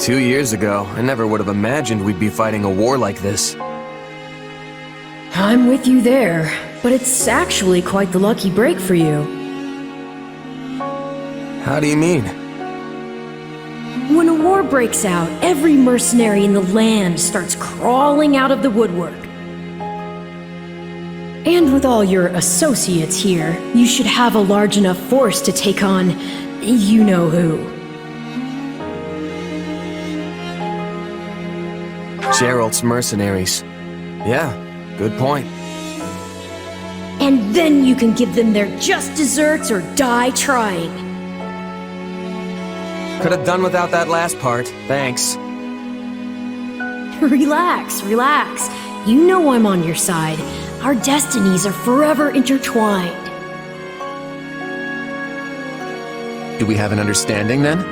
2 years ago, I never would have imagined we'd be fighting a war like this. I'm with you there, but it's actually quite the lucky break for you. How do you mean? When a war breaks out, every mercenary in the land starts crawling out of the woodwork. And with all your associates here, you should have a large enough force to take on you-know-who. Geralt's mercenaries. Yeah, good point. And then you can give them their just desserts or die trying. Could have done without that last part, thanks. Relax, relax. You know I'm on your side. Our destinies are forever intertwined. Do we have an understanding then?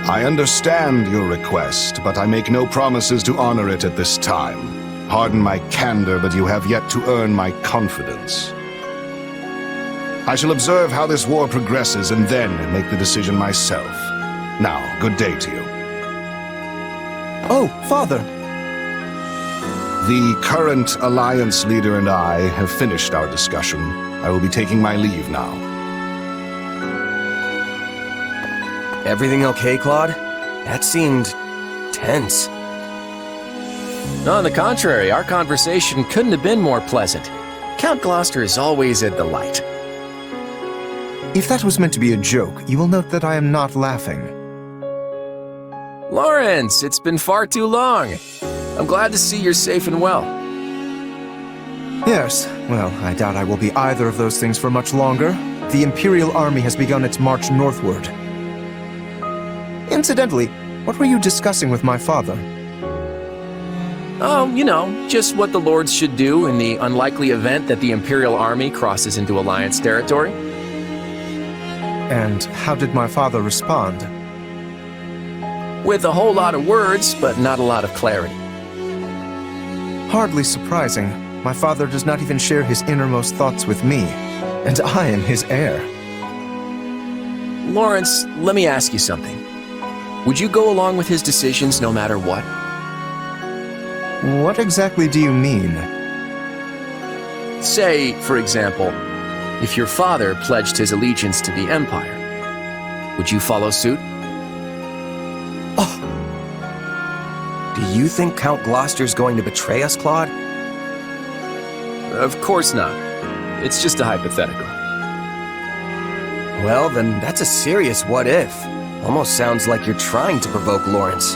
I understand your request, but I make no promises to honor it at this time. Pardon my candor, but you have yet to earn my confidence. I shall observe how this war progresses and then make the decision myself. Now, good day to you. Oh, Father! The current Alliance leader and I have finished our discussion. I will be taking my leave now. Everything okay, Claude? That seemed tense. On the contrary, our conversation couldn't have been more pleasant. Count Gloucester is always a delight. If that was meant to be a joke, you will note that I am not laughing. Lawrence, it's been far too long. I'm glad to see you're safe and well. Yes, well, I doubt I will be either of those things for much longer. The Imperial Army has begun its march northward. Incidentally, what were you discussing with my father? Oh, you know, just what the Lords should do in the unlikely event that the Imperial Army crosses into Alliance territory. And how did my father respond? With a whole lot of words, but not a lot of clarity. Hardly surprising. My father does not even share his innermost thoughts with me, and I am his heir. Lawrence, let me ask you something. Would you go along with his decisions no matter what? What exactly do you mean? Say, for example, if your father pledged his allegiance to the Empire, would you follow suit? Do you think Count Gloucester's going to betray us, Claude? Of course not. It's just a hypothetical. Well, then that's a serious what-if. Almost sounds like you're trying to provoke Lawrence.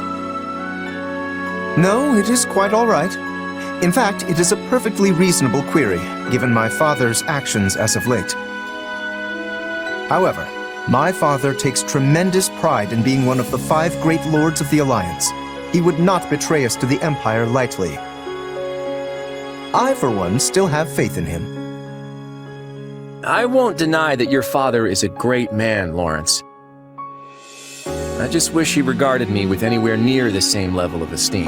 No, it is quite all right. In fact, it is a perfectly reasonable query, given my father's actions as of late. However, my father takes tremendous pride in being one of the 5 great lords of the Alliance. He would not betray us to the Empire lightly. I, for one, still have faith in him. I won't deny that your father is a great man, Lawrence. I just wish he regarded me with anywhere near the same level of esteem.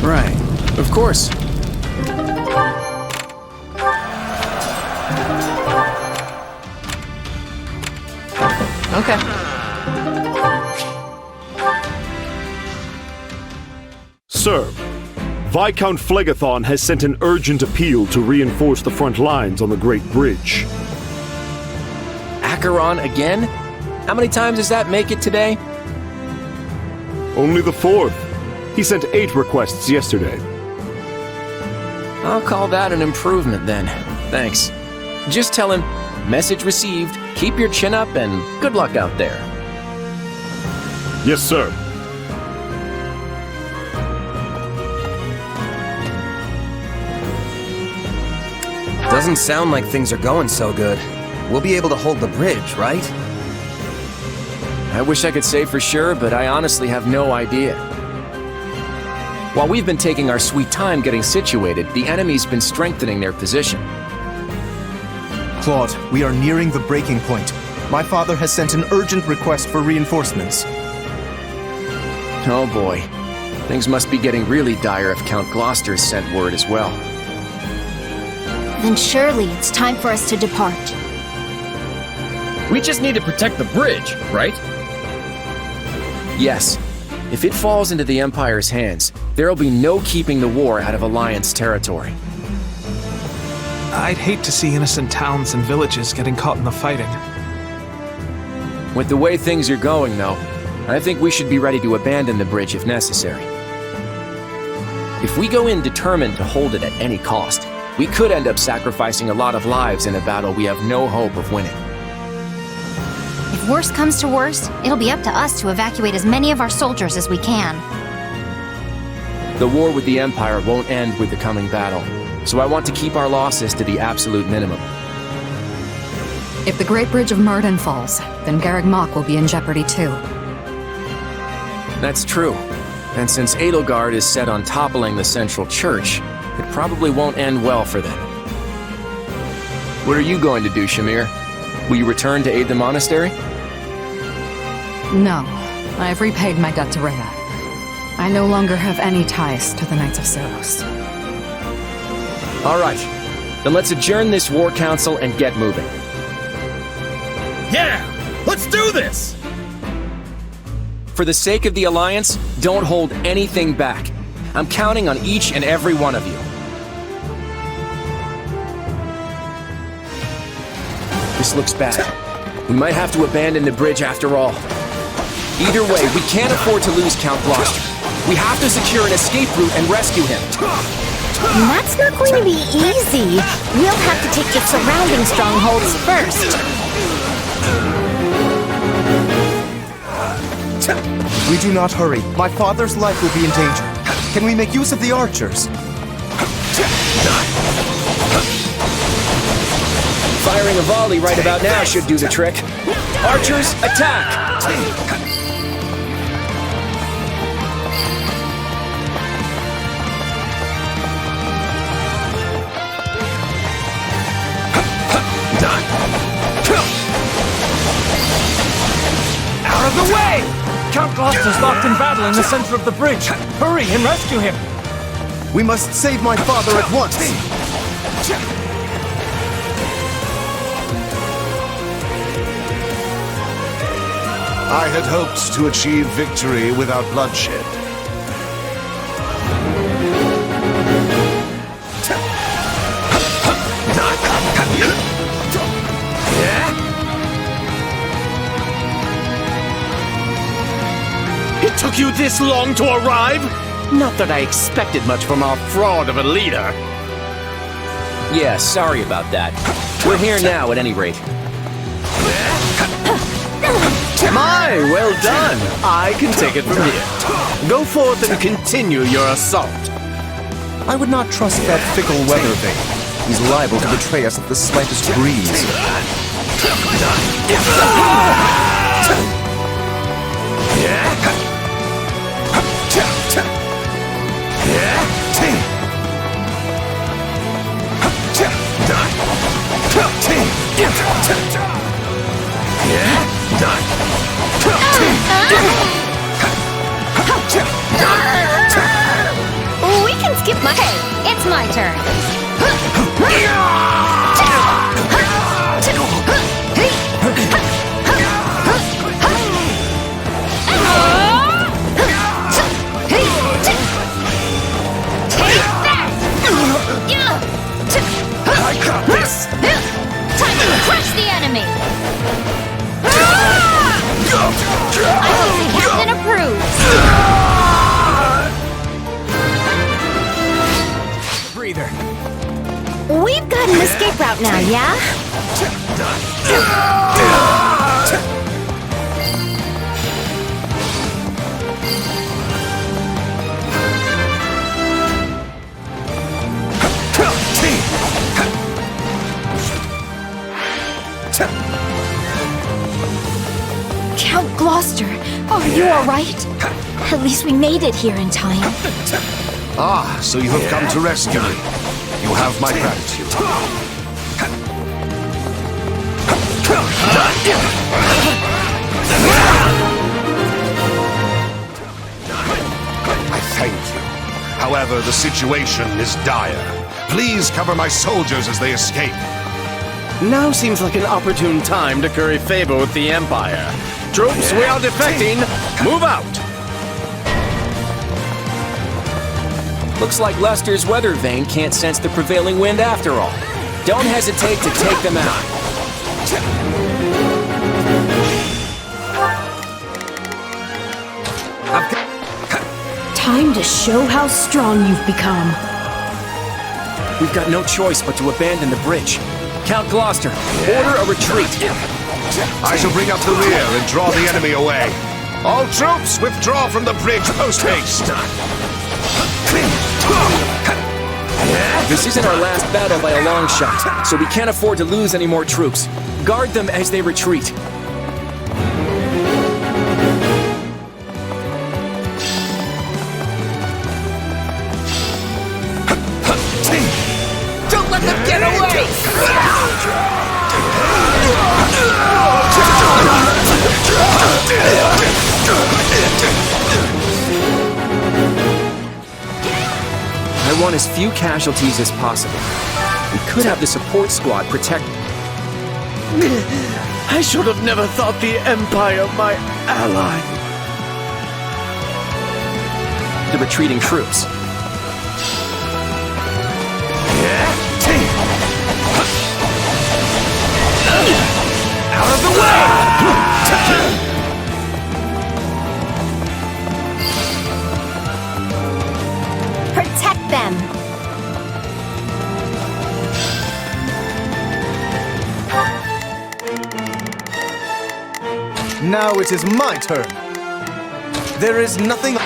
Right, of course. Okay. Sir, Viscount Phlegathon has sent an urgent appeal to reinforce the front lines on the Great Bridge. Acheron again? How many times does that make it today? Only the 4th. He sent 8 requests yesterday. I'll call that an improvement then. Thanks. Just tell him, message received, keep your chin up, and good luck out there. Yes, sir. Doesn't sound like things are going so good. We'll be able to hold the bridge, right? I wish I could say for sure, but I honestly have no idea. While we've been taking our sweet time getting situated, the enemy's been strengthening their position. Claude, we are nearing the breaking point. My father has sent an urgent request for reinforcements. Oh boy. Things must be getting really dire if Count Gloucester sent word as well. Then surely it's time for us to depart. We just need to protect the bridge, right? Yes. If it falls into the Empire's hands, there'll be no keeping the war out of Alliance territory. I'd hate to see innocent towns and villages getting caught in the fighting. With the way things are going, though, I think we should be ready to abandon the bridge if necessary. If we go in determined to hold it at any cost, we could end up sacrificing a lot of lives in a battle we have no hope of winning. If worst comes to worst, it'll be up to us to evacuate as many of our soldiers as we can. The war with the Empire won't end with the coming battle, so I want to keep our losses to the absolute minimum. If the Great Bridge of Myrden falls, then Garreg Mach will be in jeopardy too. That's true. And since Edelgard is set on toppling the central church, it probably won't end well for them. What are you going to do, Shamir? Will you return to aid the monastery? No, I have repaid my debt to Rhea. I no longer have any ties to the Knights of Ceros. All right. Then let's adjourn this war council and get moving. Yeah! Let's do this! For the sake of the Alliance, don't hold anything back. I'm counting on each and every one of you. This looks bad. We might have to abandon the bridge after all. Either way, we can't afford to lose Count Gloucester. We have to secure an escape route and rescue him. That's not going to be easy. We'll have to take the surrounding strongholds first. We do not hurry. My father's life will be in danger. Can we make use of the archers? Firing a volley right about now should do the trick. Archers, attack! Out of the way! Count Gloucester's locked in battle in the center of the bridge. Hurry and rescue him! We must save my father at once! I had hoped to achieve victory without bloodshed. It took you this long to arrive? Not that I expected much from our fraud of a leader. Yeah, sorry about that. We're here now, at any rate. My, well done. I can take it from here. Go forth and continue your assault. I would not trust that fickle weather vane. He's liable to betray us at the slightest breeze. We can skip my... Hey, it's my turn. I got this. Time to crush the enemy. I hope the captain approves. Breather. We've got an escape route now, yeah? Count Gloucester, are you all right? At least we made it here in time. Ah, so you have come to rescue me. You have my gratitude. I thank you. However, the situation is dire. Please cover my soldiers as they escape. Now seems like an opportune time to curry favor with the Empire. Troops, we are defecting. Move out. Looks like Lester's weather vane can't sense the prevailing wind after all. Don't hesitate to take them out. Time to show how strong you've become. We've got no choice but to abandon the bridge. Count Gloucester, order a retreat. I shall bring up the rear and draw the enemy away. All troops, withdraw from the bridge post-haste. This isn't our last battle by a long shot, so we can't afford to lose any more troops. Guard them as they retreat. Don't let them get away! I want as few casualties as possible. We could have the support squad protect... I should have never thought the Empire my ally. the retreating troops. Out of the way! Protect them! Now it is my turn. There is nothing...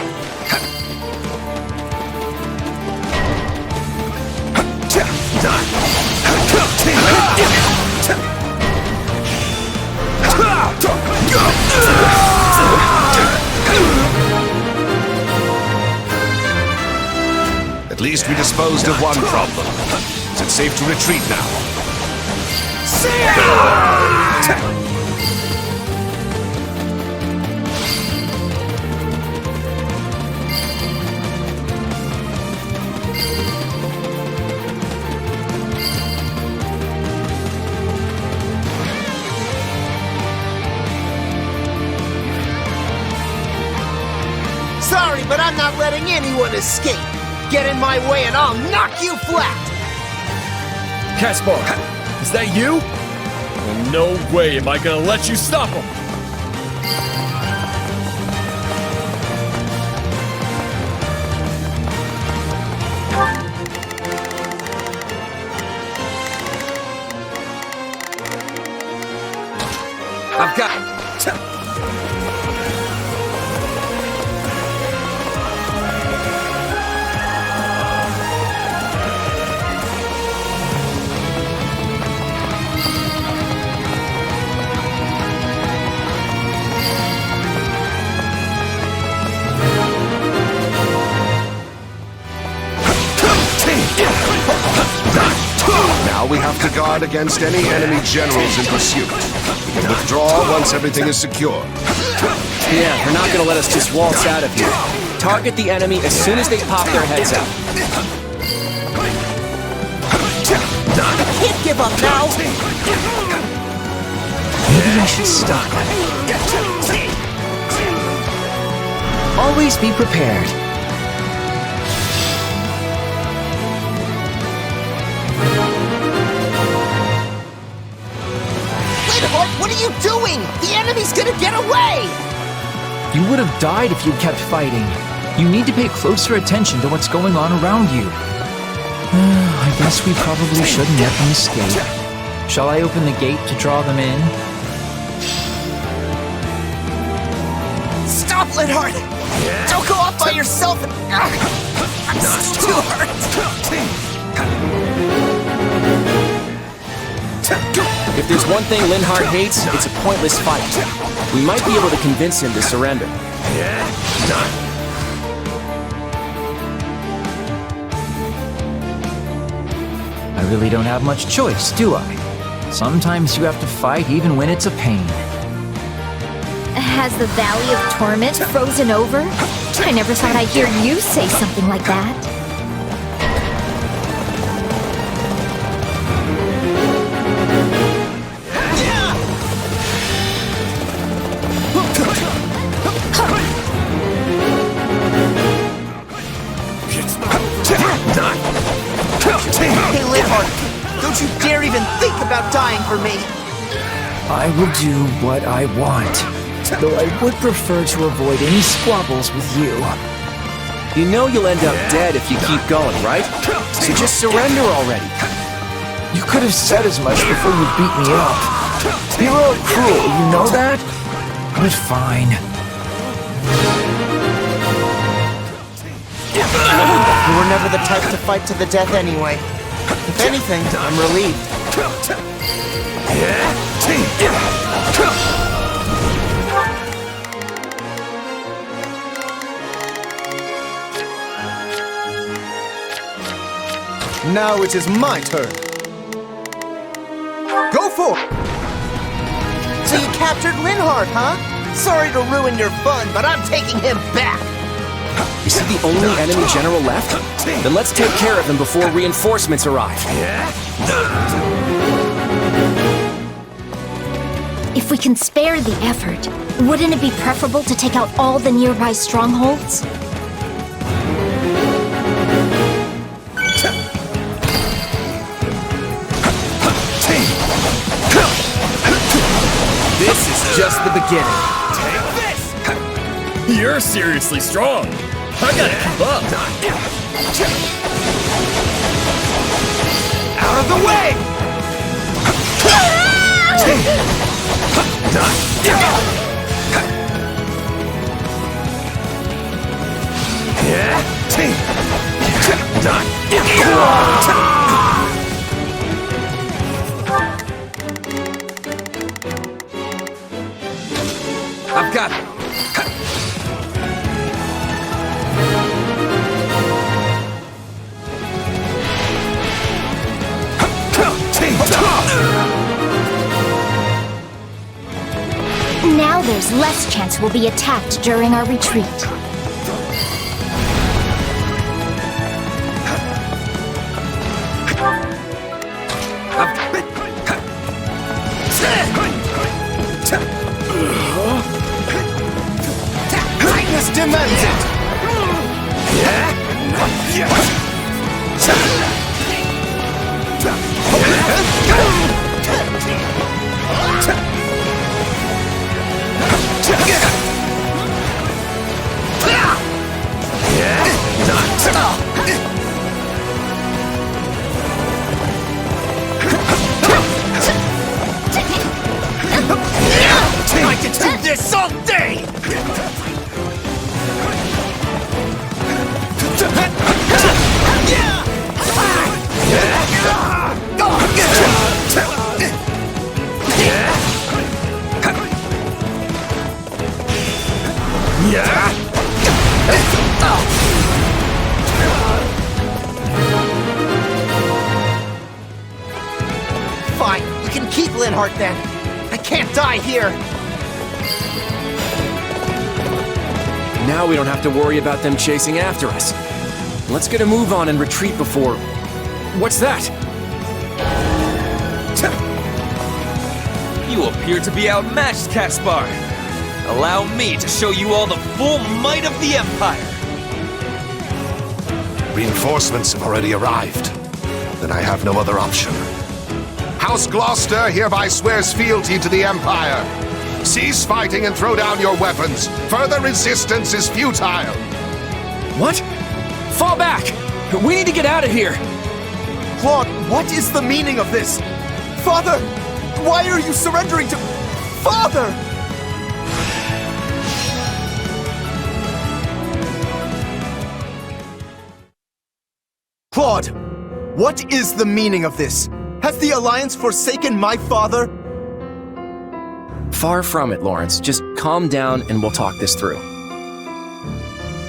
At least we disposed of one problem. Is it safe to retreat now? Sorry, but I'm not letting anyone escape. Get in my way and I'll knock you flat! Caspar, is that you? Well, no way am I gonna let you stop him! I've got... Now we have to guard against any enemy generals in pursuit. We can withdraw once everything is secure. Yeah, they're not gonna let us just waltz out of here. Target the enemy as soon as they pop their heads out. Can't give up now! Maybe I should stop. Always be prepared. What are you doing? The enemy's gonna get away! You would have died if you kept fighting. You need to pay closer attention to what's going on around you. I guess we probably shouldn't let them escape. Shall I open the gate to draw them in? Stop, Linhardt! Don't go off by yourself and... I'm too hurt! If there's one thing Linhardt hates, it's a pointless fight. We might be able to convince him to surrender. I really don't have much choice, do I? Sometimes you have to fight even when it's a pain. Has the Valley of Torment frozen over? I never thought I'd hear you say something like that. Don't you dare even think about dying for me! I will do what I want, though I would prefer to avoid any squabbles with you. You know you'll end up dead if you keep going, right? So just surrender already. You could have said as much before you beat me up. People are cruel, you know that? But fine. You were never the type to fight to the death anyway. If anything, I'm relieved. Now it is my turn. Go for it! So you captured Linhardt, huh? Sorry to ruin your fun, but I'm taking him back! Is he the only enemy general left? Then let's take care of him before reinforcements arrive. If we can spare the effort, wouldn't it be preferable to take out all the nearby strongholds? This is just the beginning. You're seriously strong. I gotta keep up. Out of the way! I've got it. Now there's less chance we'll be attacked during our retreat. Greatness demands it! I can do this all day! Fine, you can keep Linhardt then. I can't die here. Now we don't have to worry about them chasing after us. Let's get a move on and retreat before... What's that? You appear to be outmatched, Caspar. Allow me to show you all the full might of the Empire. Reinforcements have already arrived. Then I have no other option. House Gloucester hereby swears fealty to the Empire. Cease fighting and throw down your weapons. Further resistance is futile. What? Fall back! We need to get out of here! Claude, what is the meaning of this? Father! Why are you surrendering to... Father! Claude! What is the meaning of this? Has the Alliance forsaken my father? Far from it, Lawrence. Just calm down and we'll talk this through.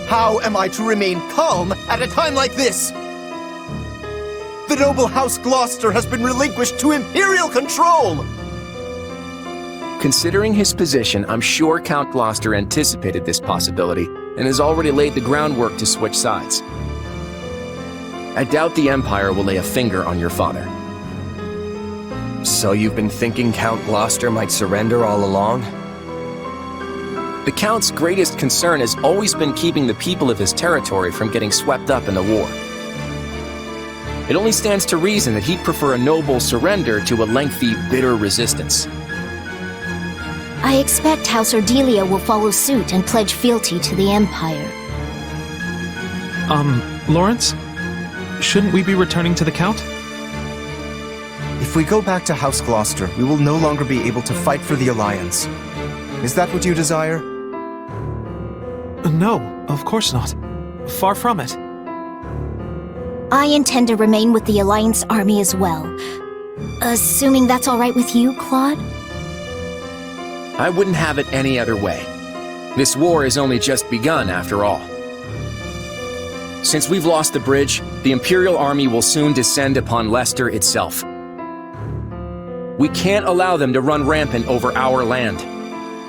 How am I to remain calm at a time like this? The noble House Gloucester has been relinquished to Imperial control! Considering his position, I'm sure Count Gloucester anticipated this possibility and has already laid the groundwork to switch sides. I doubt the Empire will lay a finger on your father. So you've been thinking Count Gloucester might surrender all along? The Count's greatest concern has always been keeping the people of his territory from getting swept up in the war. It only stands to reason that he'd prefer a noble surrender to a lengthy, bitter resistance. I expect House Ordelia will follow suit and pledge fealty to the Empire. Lawrence? Shouldn't we be returning to the Count? If we go back to House Gloucester, we will no longer be able to fight for the Alliance. Is that what you desire? No, of course not. Far from it. I intend to remain with the Alliance army as well. Assuming that's all right with you, Claude? I wouldn't have it any other way. This war has only just begun, after all. Since we've lost the bridge, the Imperial Army will soon descend upon Leicester itself. We can't allow them to run rampant over our land.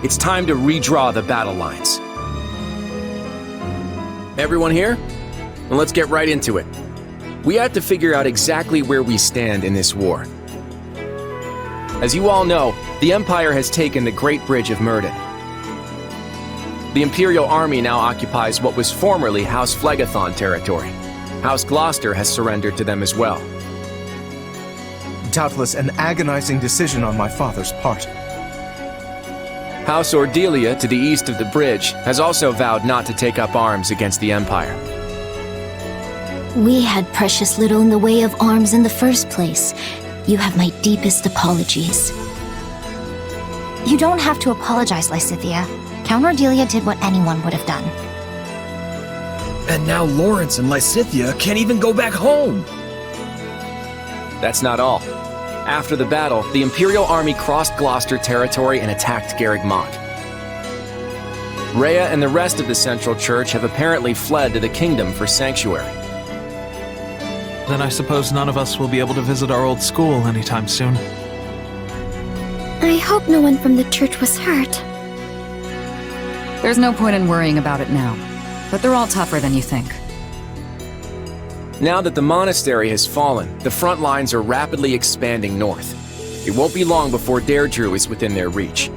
It's time to redraw the battle lines. Everyone here? Well, let's get right into it. We have to figure out exactly where we stand in this war. As you all know, the Empire has taken the Great Bridge of Myrddin. The Imperial Army now occupies what was formerly House Phlegethon territory. House Gloucester has surrendered to them as well. Doubtless an agonizing decision on my father's part. House Ordelia, to the east of the bridge, has also vowed not to take up arms against the Empire. We had precious little in the way of arms in the first place. You have my deepest apologies. You don't have to apologize, Lysithea. Count Ordelia did what anyone would have done. And now Lawrence and Lysithea can't even go back home. That's not all. After the battle, the Imperial Army crossed Gloucester territory and attacked Garrigmont. Rhea and the rest of the Central Church have apparently fled to the kingdom for sanctuary. Then I suppose none of us will be able to visit our old school anytime soon. I hope no one from the church was hurt. There's no point in worrying about it now, but they're all tougher than you think. Now that the monastery has fallen, the front lines are rapidly expanding north. It won't be long before Deirdre is within their reach.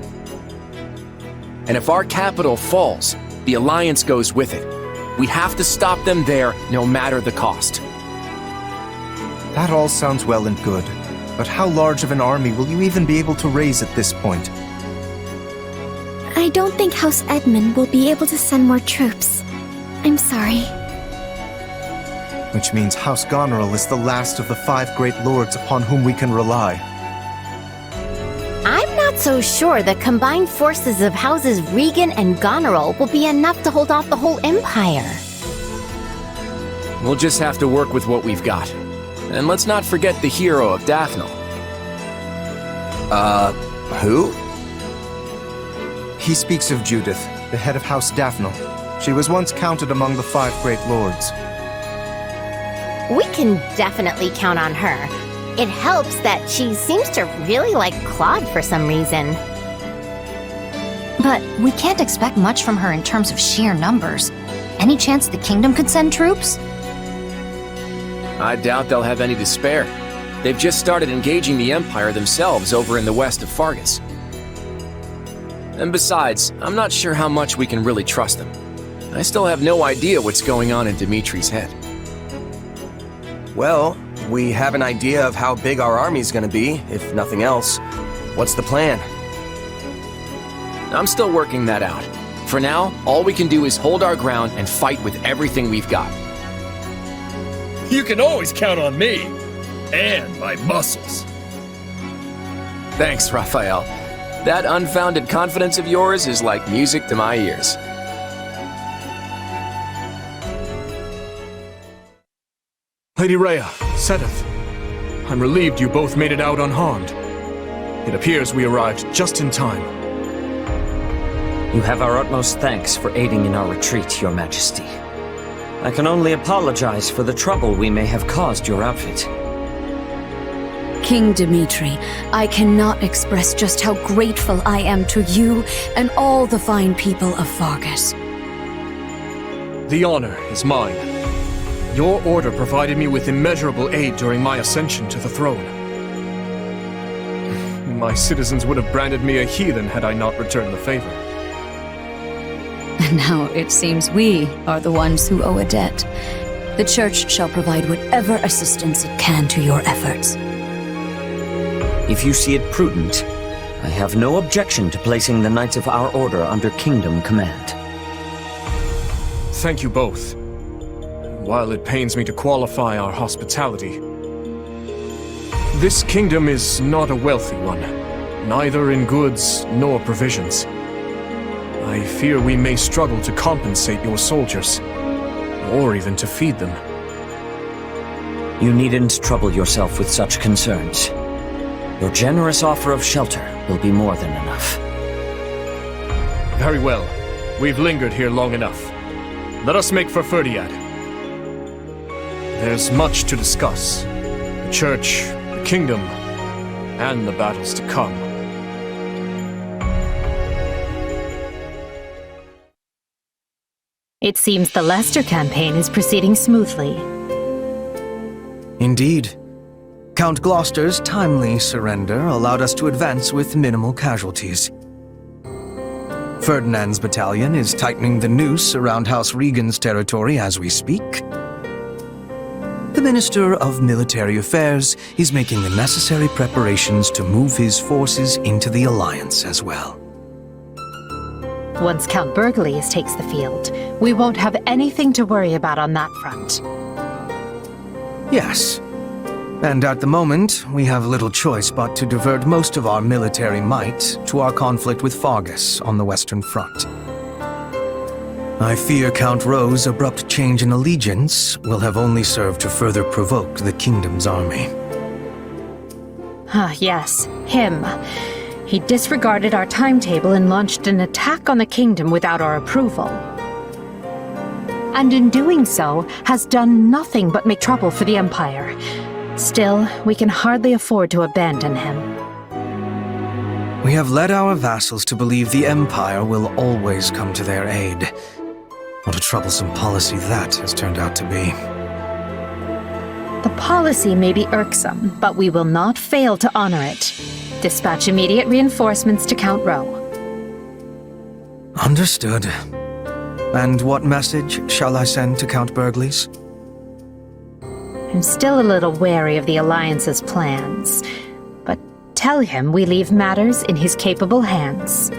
And if our capital falls, the Alliance goes with it. We have to stop them there, no matter the cost. That all sounds well and good, but how large of an army will you even be able to raise at this point? I don't think House Edmund will be able to send more troops. I'm sorry. Which means House Goneril is the last of the 5 great lords upon whom we can rely. I'm not so sure the combined forces of Houses Regan and Goneril will be enough to hold off the whole Empire. We'll just have to work with what we've got. And let's not forget the hero of Daphnel. Who? He speaks of Judith, the head of House Daphnel. She was once counted among the 5 great lords. We can definitely count on her. It helps that she seems to really like Claude for some reason. But we can't expect much from her in terms of sheer numbers. Any chance the kingdom could send troops? I doubt they'll have any to spare. They've just started engaging the Empire themselves over in the west of Fargus. And besides, I'm not sure how much we can really trust them. I still have no idea what's going on in Dimitri's head. Well, we have an idea of how big our army's gonna be, if nothing else. What's the plan? I'm still working that out. For now, all we can do is hold our ground and fight with everything we've got. You can always count on me. And my muscles. Thanks, Raphael. That unfounded confidence of yours is like music to my ears. Lady Rhea, Sedith, I'm relieved you both made it out unharmed. It appears we arrived just in time. You have our utmost thanks for aiding in our retreat, Your Majesty. I can only apologize for the trouble we may have caused your outfit. King Dimitri, I cannot express just how grateful I am to you and all the fine people of Fargus. The honor is mine. Your order provided me with immeasurable aid during my ascension to the throne. My citizens would have branded me a heathen had I not returned the favor. And now it seems we are the ones who owe a debt. The Church shall provide whatever assistance it can to your efforts. If you see it prudent, I have no objection to placing the Knights of our Order under Kingdom command. Thank you both. While it pains me to qualify our hospitality, this kingdom is not a wealthy one, neither in goods nor provisions. I fear we may struggle to compensate your soldiers, or even to feed them. You needn't trouble yourself with such concerns. Your generous offer of shelter will be more than enough. Very well. We've lingered here long enough. Let us make for Ferdiad. There's much to discuss. The Church, the Kingdom, and the battles to come. It seems the Leicester campaign is proceeding smoothly. Indeed. Count Gloucester's timely surrender allowed us to advance with minimal casualties. Ferdinand's battalion is tightening the noose around House Regan's territory as we speak. The Minister of Military Affairs is making the necessary preparations to move his forces into the Alliance as well. Once Count Burgleys takes the field, we won't have anything to worry about on that front. Yes. And at the moment, we have little choice but to divert most of our military might to our conflict with Fargus on the Western Front. I fear Count Rowe's abrupt change in allegiance will have only served to further provoke the Kingdom's army. Ah, yes, him. He disregarded our timetable and launched an attack on the Kingdom without our approval. And in doing so, has done nothing but make trouble for the Empire. Still, we can hardly afford to abandon him. We have led our vassals to believe the Empire will always come to their aid. What a troublesome policy that has turned out to be. The policy may be irksome, but we will not fail to honor it. Dispatch immediate reinforcements to Count Rowe. Understood. And what message shall I send to Count Burgleys? I'm still a little wary of the Alliance's plans, but tell him we leave matters in his capable hands.